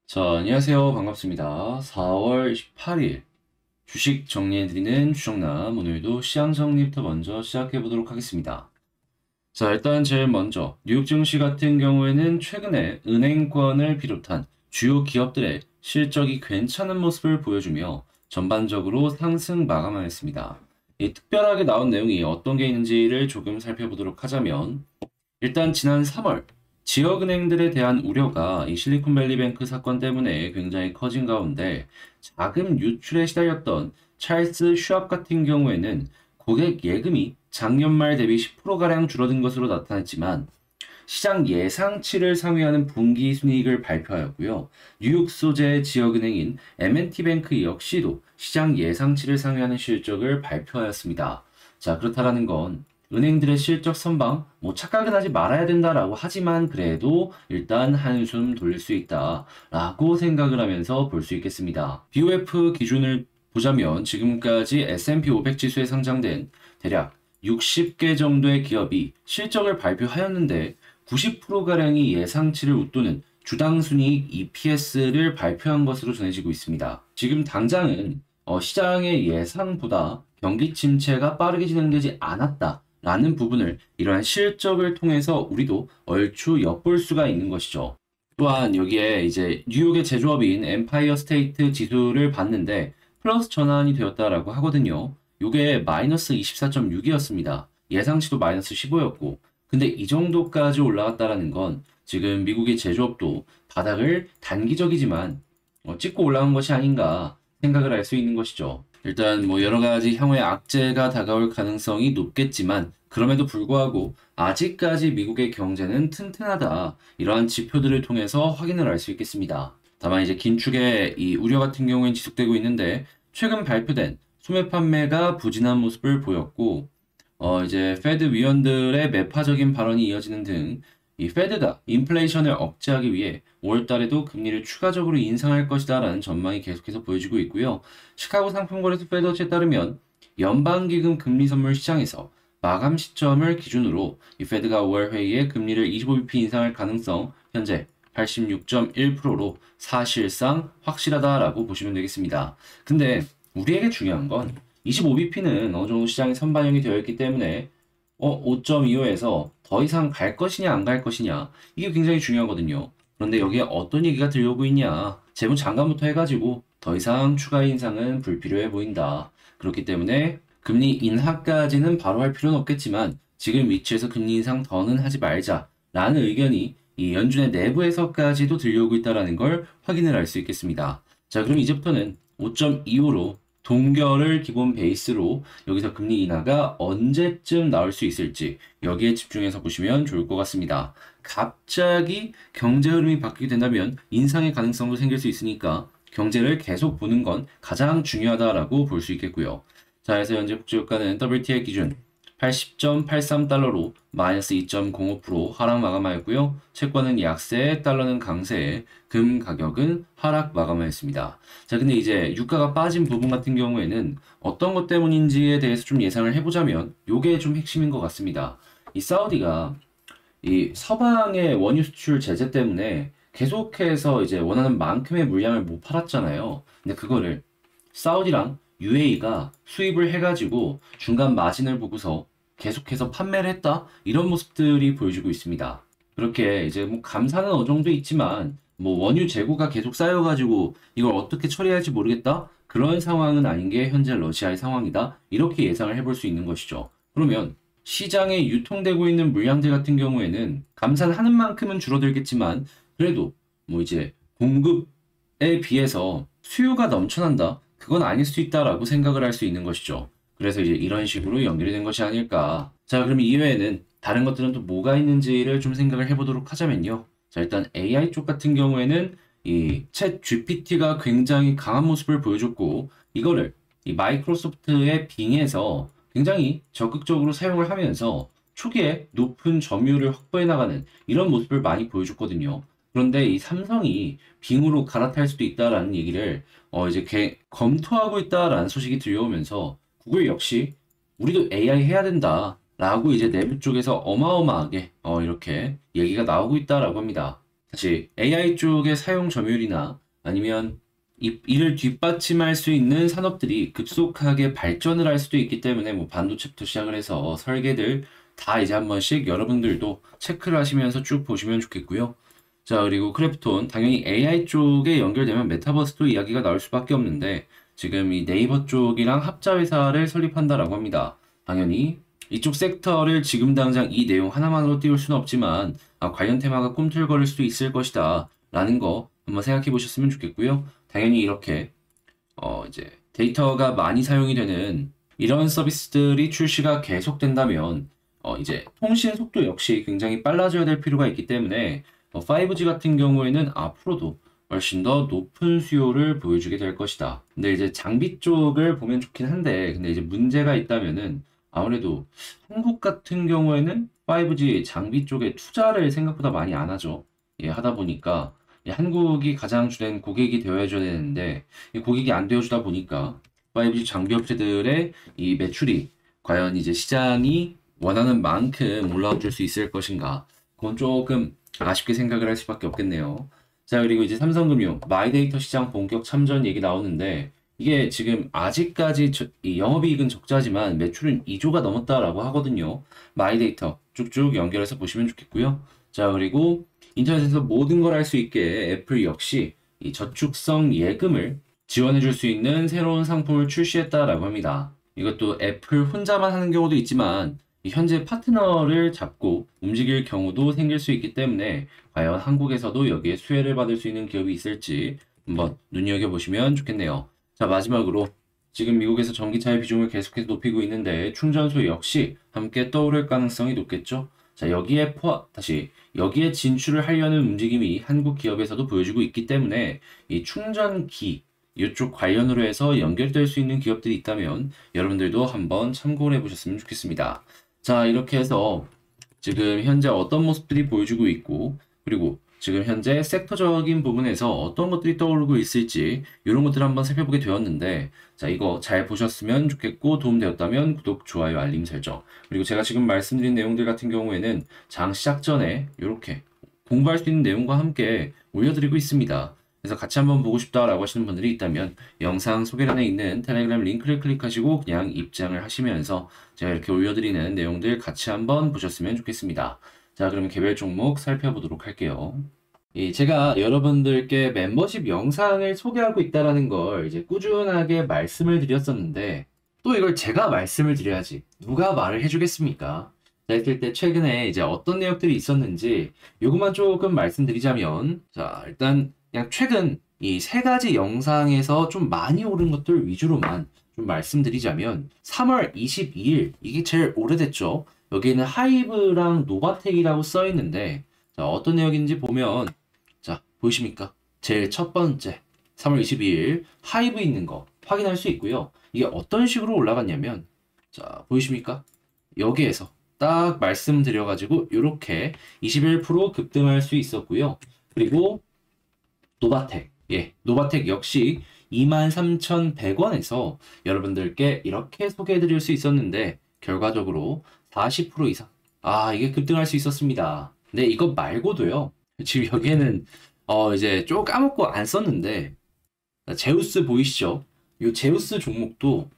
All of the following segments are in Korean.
자, 안녕하세요. 반갑습니다. 4월 18일 주식 정리해드리는 주정남. 오늘도 시장 정리부터 먼저 시작해보도록 하겠습니다. 자, 일단 제일 먼저 뉴욕 증시 같은 경우에는 최근에 은행권을 비롯한 주요 기업들의 실적이 괜찮은 모습을 보여주며 전반적으로 상승 마감하였습니다. 이 특별하게 나온 내용이 어떤 게 있는지를 조금 살펴보도록 하자면 일단 지난 3월 지역은행들에 대한 우려가 이 실리콘밸리뱅크 사건 때문에 굉장히 커진 가운데 자금 유출에 시달렸던 찰스 슈왑 같은 경우에는 고객 예금이 작년 말 대비 10%가량 줄어든 것으로 나타났지만 시장 예상치를 상회하는 분기 순이익을 발표하였고요. 뉴욕 소재 지역은행인 M&T뱅크 역시도 시장 예상치를 상회하는 실적을 발표하였습니다. 자, 그렇다라는 건 은행들의 실적 선방, 착각은 하지 말아야 된다라고 하지만 그래도 일단 한숨 돌릴 수 있다라고 생각을 하면서 볼 수 있겠습니다. BOF 기준을 보자면 지금까지 S&P 500 지수에 상장된 대략 60개 정도의 기업이 실적을 발표하였는데 90%가량이 예상치를 웃도는 주당 순이익 EPS를 발표한 것으로 전해지고 있습니다. 지금 당장은 시장의 예상보다 경기 침체가 빠르게 진행되지 않았다. 라는 부분을 이러한 실적을 통해서 우리도 얼추 엿볼 수가 있는 것이죠. 또한 여기에 이제 뉴욕의 제조업인 엠파이어 스테이트 지수를 봤는데 플러스 전환이 되었다라고 하거든요. 이게 마이너스 24.6이었습니다. 예상치도 마이너스 15였고 근데 이 정도까지 올라갔다라는 건 지금 미국의 제조업도 바닥을 단기적이지만 찍고 올라간 것이 아닌가 생각을 할 수 있는 것이죠. 일단 여러 가지 향후에 악재가 다가올 가능성이 높겠지만 그럼에도 불구하고 아직까지 미국의 경제는 튼튼하다. 이러한 지표들을 통해서 확인을 할 수 있겠습니다. 다만 이제 긴축의 이 우려 같은 경우엔 지속되고 있는데 최근 발표된 소매 판매가 부진한 모습을 보였고 이제 페드 위원들의 매파적인 발언이 이어지는 등 이 페드가 인플레이션을 억제하기 위해 5월 달에도 금리를 추가적으로 인상할 것이다라는 전망이 계속해서 보여지고 있고요. 시카고 상품거래소 페드워치에 따르면 연방기금 금리 선물 시장에서 마감 시점을 기준으로 이 페드가 5월 회의에 금리를 25bp 인상할 가능성 현재 86.1%로 사실상 확실하다라고 보시면 되겠습니다. 근데 우리에게 중요한 건 25bp는 어느 정도 시장에 선반영이 되어 있기 때문에 5.25에서 더 이상 갈 것이냐 안 갈 것이냐 이게 굉장히 중요하거든요. 그런데 여기에 어떤 얘기가 들려오고 있냐 재무장관부터 해가지고 더 이상 추가 인상은 불필요해 보인다. 그렇기 때문에 금리 인하까지는 바로 할 필요는 없겠지만 지금 위치에서 금리 인상 더는 하지 말자라는 의견이 이 연준의 내부에서까지도 들려오고 있다는 걸 확인을 할 수 있겠습니다. 자, 그럼 이제부터는 5.25로 동결을 기본 베이스로 여기서 금리 인하가 언제쯤 나올 수 있을지 여기에 집중해서 보시면 좋을 것 같습니다. 갑자기 경제 흐름이 바뀌게 된다면 인상의 가능성도 생길 수 있으니까 경제를 계속 보는 건 가장 중요하다라고 볼 수 있겠고요. 자, 그래서 현재 국제유가는 WTI 기준 80.83달러로 마이너스 2.05% 하락 마감하였고요. 채권은 약세, 달러는 강세, 금 가격은 하락 마감하였습니다. 자, 근데 이제 유가가 빠진 부분 같은 경우에는 어떤 것 때문인지에 대해서 좀 예상을 해보자면 요게 좀 핵심인 것 같습니다. 이 사우디가 이 서방의 원유 수출 제재 때문에 계속해서 이제 원하는 만큼의 물량을 못 팔았잖아요. 근데 그거를 사우디랑 UAE가 수입을 해가지고 중간 마진을 보고서 계속해서 판매를 했다? 이런 모습들이 보여지고 있습니다. 그렇게 이제 감사는 어느 정도 있지만 원유 재고가 계속 쌓여가지고 이걸 어떻게 처리할지 모르겠다? 그런 상황은 아닌 게 현재 러시아의 상황이다. 이렇게 예상을 해볼 수 있는 것이죠. 그러면 시장에 유통되고 있는 물량들 같은 경우에는 감산하는 만큼은 줄어들겠지만 그래도 이제 공급에 비해서 수요가 넘쳐난다. 그건 아닐 수 있다라고 생각을 할 수 있는 것이죠. 그래서 이제 이런 식으로 연결이 된 것이 아닐까. 자, 그럼 이외에는 다른 것들은 또 뭐가 있는지를 좀 생각을 해보도록 하자면요. 자, 일단 AI 쪽 같은 경우에는 이 챗 GPT가 굉장히 강한 모습을 보여줬고 이거를 이 마이크로소프트의 빙에서 굉장히 적극적으로 사용을 하면서 초기에 높은 점유율을 확보해 나가는 이런 모습을 많이 보여줬거든요. 그런데 이 삼성이 빙으로 갈아탈 수도 있다라는 얘기를 이제 검토하고 있다라는 소식이 들려오면서 구글 역시 우리도 AI 해야 된다라고 이제 내부 쪽에서 어마어마하게 이렇게 얘기가 나오고 있다라고 합니다. 다시 AI 쪽의 사용 점유율이나 아니면 이를 뒷받침할 수 있는 산업들이 급속하게 발전을 할 수도 있기 때문에 뭐 반도체부터 시작을 해서 설계들 다 이제 한 번씩 여러분들도 체크를 하시면서 쭉 보시면 좋겠고요. 자, 그리고 크래프톤 당연히 AI 쪽에 연결되면 메타버스도 이야기가 나올 수밖에 없는데 지금 이 네이버 쪽이랑 합자 회사를 설립한다라고 합니다. 당연히 이쪽 섹터를 지금 당장 이 내용 하나만으로 띄울 수는 없지만 관련 테마가 꿈틀거릴 수도 있을 것이다 라는 거 한번 생각해 보셨으면 좋겠고요. 당연히 이렇게 이제 데이터가 많이 사용이 되는 이런 서비스들이 출시가 계속된다면 이제 통신 속도 역시 굉장히 빨라져야 될 필요가 있기 때문에 5G 같은 경우에는 앞으로도 훨씬 더 높은 수요를 보여주게 될 것이다. 근데 이제 장비 쪽을 보면 좋긴 한데 근데 이제 문제가 있다면은 아무래도 한국 같은 경우에는 5G 장비 쪽에 투자를 생각보다 많이 안 하죠. 예, 하다 보니까 한국이 가장 주된 고객이 되어줘야 되는데 이 고객이 안 되어주다 보니까 5G 장비 업체들의 이 매출이 과연 이제 시장이 원하는 만큼 올라와 줄 수 있을 것인가? 그건 조금 아쉽게 생각을 할 수밖에 없겠네요. 자, 그리고 이제 삼성금융 마이데이터 시장 본격 참전 얘기 나오는데 이게 지금 아직까지 이 영업이익은 적자지만 매출은 2조가 넘었다라고 하거든요. 마이데이터 쭉쭉 연결해서 보시면 좋겠고요. 자, 그리고 인터넷에서 모든 걸 할 수 있게 애플 역시 이 저축성 예금을 지원해 줄 수 있는 새로운 상품을 출시했다라고 합니다. 이것도 애플 혼자만 하는 경우도 있지만 현재 파트너를 잡고 움직일 경우도 생길 수 있기 때문에 과연 한국에서도 여기에 수혜를 받을 수 있는 기업이 있을지 한번 눈여겨보시면 좋겠네요. 자, 마지막으로 지금 미국에서 전기차의 비중을 계속해서 높이고 있는데 충전소 역시 함께 떠오를 가능성이 높겠죠. 자, 여기에 진출을 하려는 움직임이 한국 기업에서도 보여주고 있기 때문에 이 충전기 이쪽 관련으로 해서 연결될 수 있는 기업들이 있다면 여러분들도 한번 참고를 해보셨으면 좋겠습니다. 자, 이렇게 해서 지금 현재 어떤 모습들이 보여주고 있고 그리고 지금 현재 섹터적인 부분에서 어떤 것들이 떠오르고 있을지 이런 것들을 한번 살펴보게 되었는데 자, 이거 잘 보셨으면 좋겠고 도움되었다면 구독, 좋아요, 알림 설정 그리고 제가 지금 말씀드린 내용들 같은 경우에는 장 시작 전에 이렇게 공부할 수 있는 내용과 함께 올려드리고 있습니다. 그래서 같이 한번 보고 싶다라고 하시는 분들이 있다면 영상 소개란에 있는 텔레그램 링크를 클릭하시고 그냥 입장을 하시면서 제가 이렇게 올려드리는 내용들 같이 한번 보셨으면 좋겠습니다. 자, 그러면 개별 종목 살펴보도록 할게요. 제가 여러분들께 멤버십 영상을 소개하고 있다는 걸 이제 꾸준하게 말씀을 드렸었는데 또 이걸 제가 말씀을 드려야지 누가 말을 해주겠습니까? 자, 했을 때 최근에 이제 어떤 내용들이 있었는지 요것만 조금 말씀드리자면 자, 일단 그냥 최근 이 세 가지 영상에서 좀 많이 오른 것들 위주로만 좀 말씀드리자면 3월 22일 이게 제일 오래됐죠. 여기에는 하이브랑 노바텍이라고 써 있는데 자, 어떤 내용인지 보면 자, 보이십니까? 제일 첫 번째 3월 22일 하이브 있는 거 확인할 수 있고요. 이게 어떤 식으로 올라갔냐면 자, 보이십니까? 여기에서 딱 말씀드려가지고 이렇게 21% 급등할 수 있었고요. 그리고 노바텍, 노바텍 역시 23,100원에서 여러분들께 이렇게 소개해드릴 수 있었는데 결과적으로 40% 이상 이게 급등할 수 있었습니다. 근데 이거 말고도요. 지금 여기에는 이제 좀 까먹고 안 썼는데 제우스 보이시죠? 이 제우스 종목도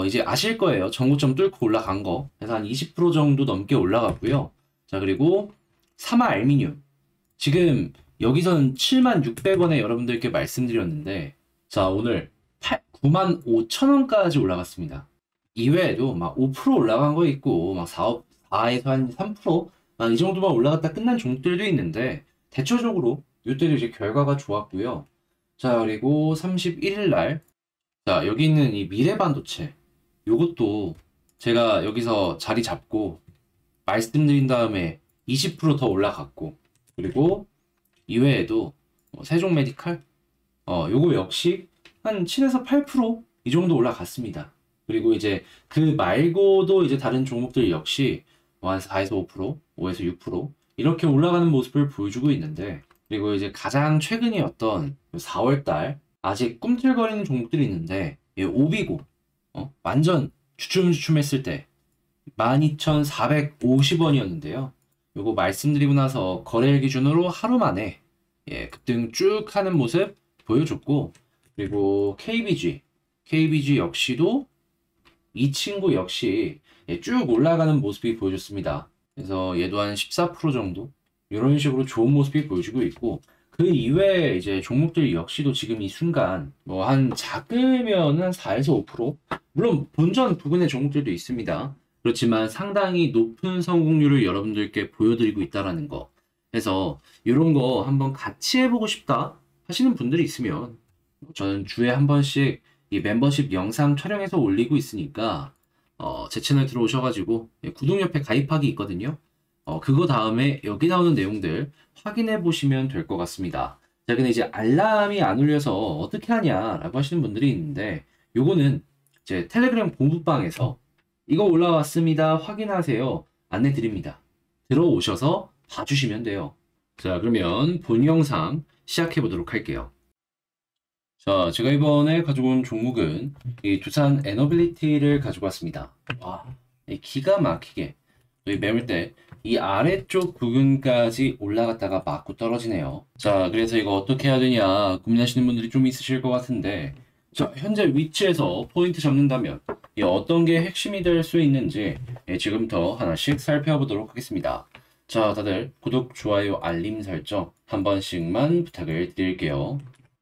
이제 아실 거예요. 전고점 뚫고 올라간 거. 그래서 한 20% 정도 넘게 올라갔고요. 자, 그리고 사마 알미늄 지금 여기서는 76,600원에 여러분들께 말씀드렸는데 자, 오늘 95,000원까지 올라갔습니다. 이외에도 막 5% 올라간 거 있고 막 4에서 한 3%? 이 정도만 올라갔다 끝난 종목들도 있는데 대체적으로 이때도 이제 결과가 좋았고요. 자, 그리고 31일 날 자, 여기 있는 이 미래반도체 요것도 제가 여기서 자리 잡고 말씀드린 다음에 20%더 올라갔고 그리고 이외에도 세종 메디칼 요거 역시 한 7에서 8%이 정도 올라갔습니다. 그리고 이제 그 말고도 이제 다른 종목들 역시 한 4에서 5%, 5에서 6% 이렇게 올라가는 모습을 보여주고 있는데 그리고 이제 가장 최근이었던 4월달 아직 꿈틀거리는 종목들이 있는데 오비고 완전 주춤주춤했을 때 12,450원이었는데요. 요거 말씀드리고 나서 거래일 기준으로 하루 만에 예, 급등 쭉 하는 모습 보여줬고, 그리고 KBG 역시도 이 친구 역시 예, 쭉 올라가는 모습이 보여줬습니다. 그래서 얘도 한 14% 정도 이런 식으로 좋은 모습이 보여주고 있고, 그 이외에 이제 종목들 역시도 지금 이 순간 뭐 한 작으면 한 4에서 5%, 물론 본전 부근의 종목들도 있습니다. 그렇지만 상당히 높은 성공률을 여러분들께 보여드리고 있다라는 거. 그래서 이런 거 한번 같이 해보고 싶다 하시는 분들이 있으면 저는 주에 한 번씩 이 멤버십 영상 촬영해서 올리고 있으니까 제 채널 들어오셔가지고 구독 옆에 가입하기 있거든요. 그거 다음에 여기 나오는 내용들 확인해 보시면 될 것 같습니다. 자, 근데 이제 알람이 안 울려서 어떻게 하냐라고 하시는 분들이 있는데, 요거는 제 텔레그램 공부방에서 이거 올라왔습니다, 확인하세요, 안내 드립니다. 들어오셔서 봐주시면 돼요. 자, 그러면 본 영상 시작해 보도록 할게요. 자, 제가 이번에 가져온 종목은 이 두산 에너빌리티를 가지고 왔습니다. 와, 기가 막히게 이 매물대 이 아래쪽 부근까지 올라갔다가 맞고 떨어지네요. 자, 그래서 이거 어떻게 해야 되냐 고민하시는 분들이 좀 있으실 것 같은데, 자, 현재 위치에서 포인트 잡는다면 이 어떤 게 핵심이 될 수 있는지 지금부터 하나씩 살펴보도록 하겠습니다. 자, 다들 구독, 좋아요, 알림 설정 한 번씩만 부탁을 드릴게요.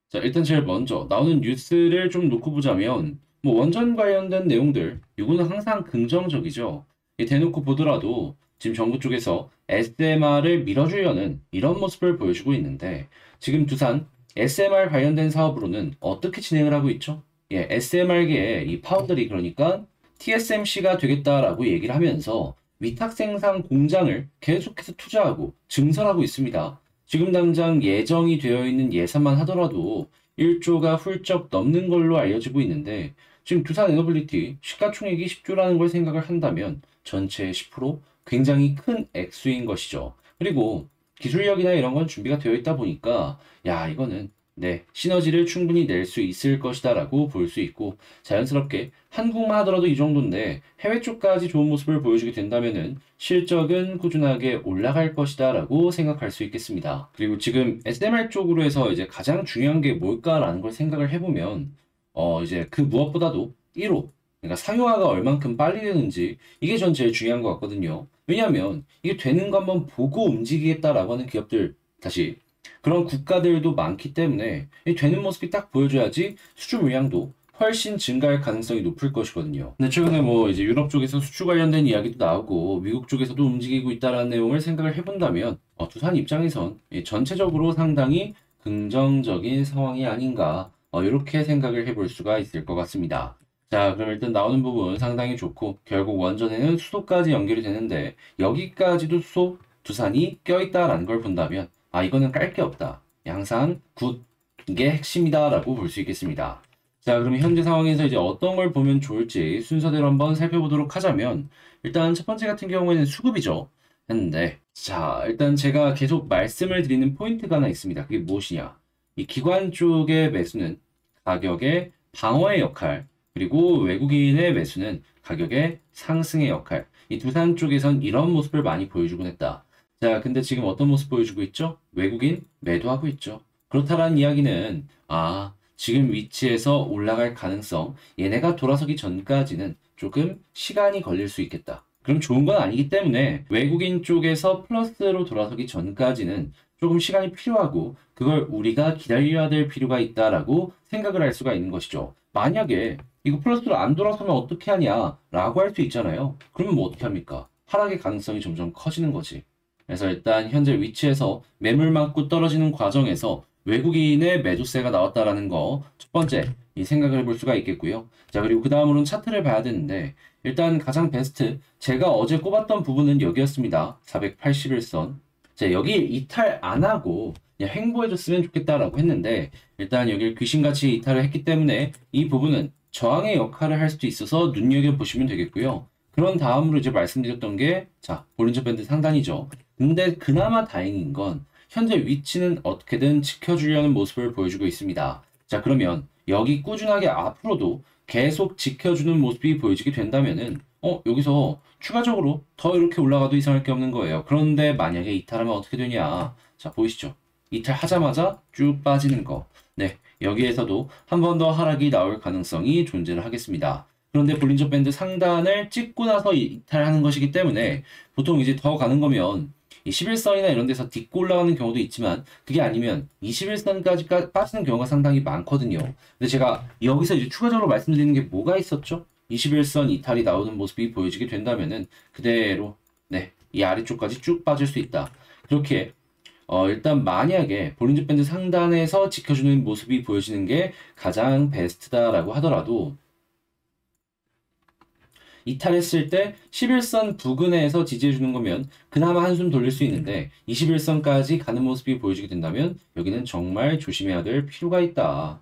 자, 일단 제일 먼저 나오는 뉴스를 좀 놓고 보자면 뭐 원전 관련된 내용들 이거는 항상 긍정적이죠. 대놓고 보더라도 지금 정부 쪽에서 SMR을 밀어주려는 이런 모습을 보여주고 있는데, 지금 두산 SMR 관련된 사업으로는 어떻게 진행을 하고 있죠? 예, SMR계의 이 파워들이 그러니까 TSMC가 되겠다라고 얘기를 하면서 위탁 생산 공장을 계속해서 투자하고 증설하고 있습니다. 지금 당장 예정이 되어 있는 예산만 하더라도 1조가 훌쩍 넘는 걸로 알려지고 있는데, 지금 두산 에너빌리티 시가총액이 10조라는 걸 생각을 한다면 전체의 10% 굉장히 큰 액수인 것이죠. 그리고 기술력이나 이런 건 준비가 되어 있다 보니까 야, 이거는 네, 시너지를 충분히 낼 수 있을 것이다 라고 볼 수 있고, 자연스럽게 한국만 하더라도 이 정도인데 해외 쪽까지 좋은 모습을 보여주게 된다면은 실적은 꾸준하게 올라갈 것이다 라고 생각할 수 있겠습니다. 그리고 지금 SMR 쪽으로 해서 이제 가장 중요한 게 뭘까라는 걸 생각을 해보면 이제 그 무엇보다도 1호, 그러니까 상용화가 얼만큼 빨리 되는지, 이게 전 제일 중요한 것 같거든요. 왜냐하면 이게 되는 거 한번 보고 움직이겠다라고 하는 기업들, 다시 그런 국가들도 많기 때문에 이 되는 모습이 딱 보여줘야지 수주 물량도 훨씬 증가할 가능성이 높을 것이거든요. 근데 최근에 뭐 이제 유럽 쪽에서 수주 관련된 이야기도 나오고 미국 쪽에서도 움직이고 있다라는 내용을 생각을 해본다면 두산 입장에선 전체적으로 상당히 긍정적인 상황이 아닌가, 이렇게 생각을 해볼 수가 있을 것 같습니다. 자, 그럼 일단 나오는 부분 상당히 좋고, 결국 원전에는 수소까지 연결이 되는데 여기까지도 수소 두산이 껴있다라는 걸 본다면 이거는 깔 게 없다, 항상 굿, 이게 핵심이다 라고 볼 수 있겠습니다. 자, 그럼 현재 상황에서 이제 어떤 걸 보면 좋을지 순서대로 한번 살펴보도록 하자면, 일단 첫 번째 같은 경우에는 수급이죠. 했는데, 자, 일단 제가 계속 말씀을 드리는 포인트가 하나 있습니다. 그게 무엇이냐, 이 기관 쪽의 매수는 가격의 방어의 역할, 그리고 외국인의 매수는 가격의 상승의 역할, 이 두산 쪽에선 이런 모습을 많이 보여주곤 했다. 자, 근데 지금 어떤 모습 보여주고 있죠? 외국인 매도하고 있죠. 그렇다라는 이야기는 지금 위치에서 올라갈 가능성, 얘네가 돌아서기 전까지는 조금 시간이 걸릴 수 있겠다. 그럼 좋은 건 아니기 때문에 외국인 쪽에서 플러스로 돌아서기 전까지는 조금 시간이 필요하고, 그걸 우리가 기다려야 될 필요가 있다라고 생각을 할 수가 있는 것이죠. 만약에 이거 플러스로 안 돌아서면 어떻게 하냐 라고 할 수 있잖아요. 그러면 뭐 어떻게 합니까? 하락의 가능성이 점점 커지는 거지. 그래서 일단 현재 위치에서 매물 맞고 떨어지는 과정에서 외국인의 매도세가 나왔다라는 거 첫 번째 이 생각을 해볼 수가 있겠고요. 자, 그리고 그 다음으로는 차트를 봐야 되는데, 일단 가장 베스트 제가 어제 꼽았던 부분은 여기였습니다. 481선. 자, 여기 이탈 안 하고 그냥 횡보해줬으면 좋겠다라고 했는데, 일단 여기를 귀신같이 이탈을 했기 때문에 이 부분은 저항의 역할을 할 수도 있어서 눈여겨보시면 되겠고요. 그런 다음으로 이제 말씀드렸던 게, 자, 볼린저 밴드 상단이죠. 근데 그나마 다행인 건 현재 위치는 어떻게든 지켜주려는 모습을 보여주고 있습니다. 자, 그러면 여기 꾸준하게 앞으로도 계속 지켜주는 모습이 보여지게 된다면은 여기서 추가적으로 더 이렇게 올라가도 이상할 게 없는 거예요. 그런데 만약에 이탈하면 어떻게 되냐, 자, 보이시죠? 이탈하자마자 쭉 빠지는 거. 네, 여기에서도 한 번 더 하락이 나올 가능성이 존재를 하겠습니다. 그런데 볼린저 밴드 상단을 찍고 나서 이탈하는 것이기 때문에 보통 이제 더 가는 거면 이 11선이나 이런 데서 딛고 올라가는 경우도 있지만 그게 아니면 21선까지 빠지는 경우가 상당히 많거든요. 근데 제가 여기서 이제 추가적으로 말씀드리는 게 뭐가 있었죠? 21선 이탈이 나오는 모습이 보여지게 된다면은 그대로 네, 이 아래쪽까지 쭉 빠질 수 있다. 그렇게 일단 만약에 볼린저 밴드 상단에서 지켜주는 모습이 보여지는 게 가장 베스트다라고 하더라도 이탈했을 때 11선 부근에서 지지해주는 거면 그나마 한숨 돌릴 수 있는데 21선까지 가는 모습이 보여지게 된다면 여기는 정말 조심해야 될 필요가 있다.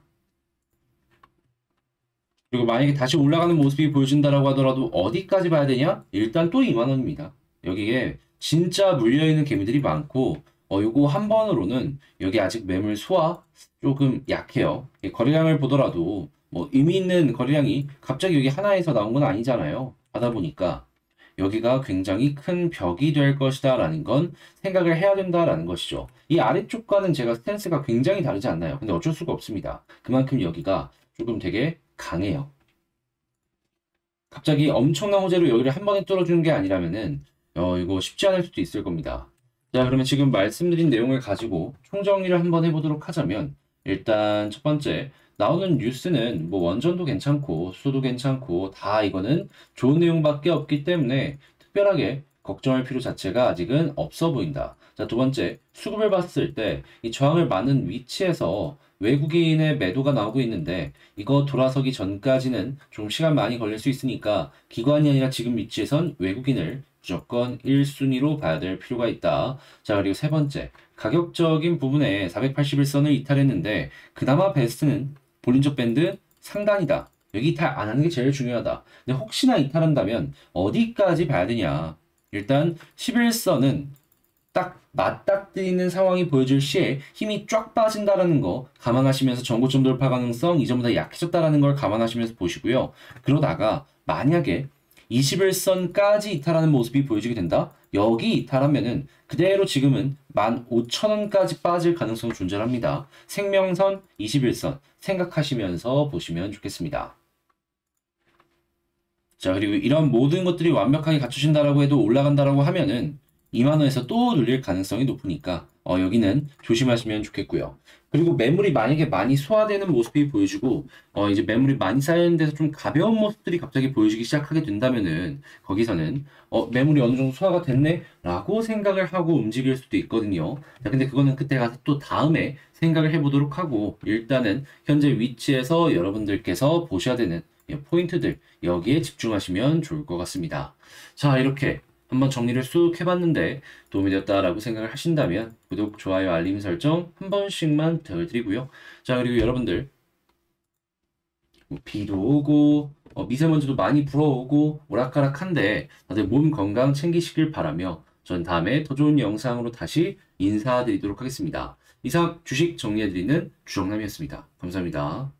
그리고 만약에 다시 올라가는 모습이 보여진다라고 하더라도 어디까지 봐야 되냐? 일단 또 2만 원입니다. 여기에 진짜 물려있는 개미들이 많고 요거 한 번으로는 여기 아직 매물 소화 조금 약해요. 거래량을 보더라도 뭐 의미 있는 거래량이 갑자기 여기 하나에서 나온 건 아니잖아요. 하다 보니까 여기가 굉장히 큰 벽이 될 것이다 라는 건 생각을 해야 된다라는 것이죠. 이 아래쪽과는 제가 스탠스가 굉장히 다르지 않나요? 근데 어쩔 수가 없습니다. 그만큼 여기가 조금 되게 강해요. 갑자기 엄청난 호재로 여기를 한 번에 뚫어주는 게 아니라면은 이거 쉽지 않을 수도 있을 겁니다. 자, 그러면 지금 말씀드린 내용을 가지고 총정리를 한번 해보도록 하자면 일단 첫 번째 나오는 뉴스는 뭐 원전도 괜찮고 수소도 괜찮고 다 이거는 좋은 내용밖에 없기 때문에 특별하게 걱정할 필요 자체가 아직은 없어 보인다. 자, 두 번째 수급을 봤을 때 이 저항을 맞는 위치에서 외국인의 매도가 나오고 있는데 이거 돌아서기 전까지는 좀 시간 많이 걸릴 수 있으니까 기관이 아니라 지금 위치에선 외국인을 무조건 1순위로 봐야 될 필요가 있다. 자, 그리고 세 번째 가격적인 부분에 481선을 이탈했는데 그나마 베스트는 볼린저 밴드 상단이다. 여기 이탈 안 하는 게 제일 중요하다. 근데 혹시나 이탈한다면 어디까지 봐야 되냐? 일단 11선은 딱 맞닥뜨리는 상황이 보여질 시에 힘이 쫙 빠진다라는 거 감안하시면서 전고점 돌파 가능성 이전보다 약해졌다라는 걸 감안하시면서 보시고요. 그러다가 만약에 21선까지 이탈하는 모습이 보여지게 된다? 여기 이탈하면은 그대로 지금은 15,000원까지 빠질 가능성이 존재합니다. 생명선 21선 생각하시면서 보시면 좋겠습니다. 자, 그리고 이런 모든 것들이 완벽하게 갖추신다라고 해도 올라간다라고 하면은 2만원에서 또 눌릴 가능성이 높으니까 여기는 조심하시면 좋겠고요. 그리고 매물이 만약에 많이 소화되는 모습이 보여지고 이제 매물이 많이 쌓여있는 데서 좀 가벼운 모습들이 갑자기 보여지기 시작하게 된다면은 거기서는 매물이 어느 정도 소화가 됐네 라고 생각을 하고 움직일 수도 있거든요. 자, 근데 그거는 그때 가서 또 다음에 생각을 해보도록 하고 일단은 현재 위치에서 여러분들께서 보셔야 되는 포인트들 여기에 집중하시면 좋을 것 같습니다. 자, 이렇게 한번 정리를 쑥 해봤는데 도움이 되었다라고 생각을 하신다면 구독, 좋아요, 알림 설정 한 번씩만 부탁드리고요. 자, 그리고 여러분들 뭐 비도 오고 미세먼지도 많이 불어오고 오락가락한데 다들 몸 건강 챙기시길 바라며 전 다음에 더 좋은 영상으로 다시 인사드리도록 하겠습니다. 이상 주식 정리해드리는 주정남이었습니다. 감사합니다.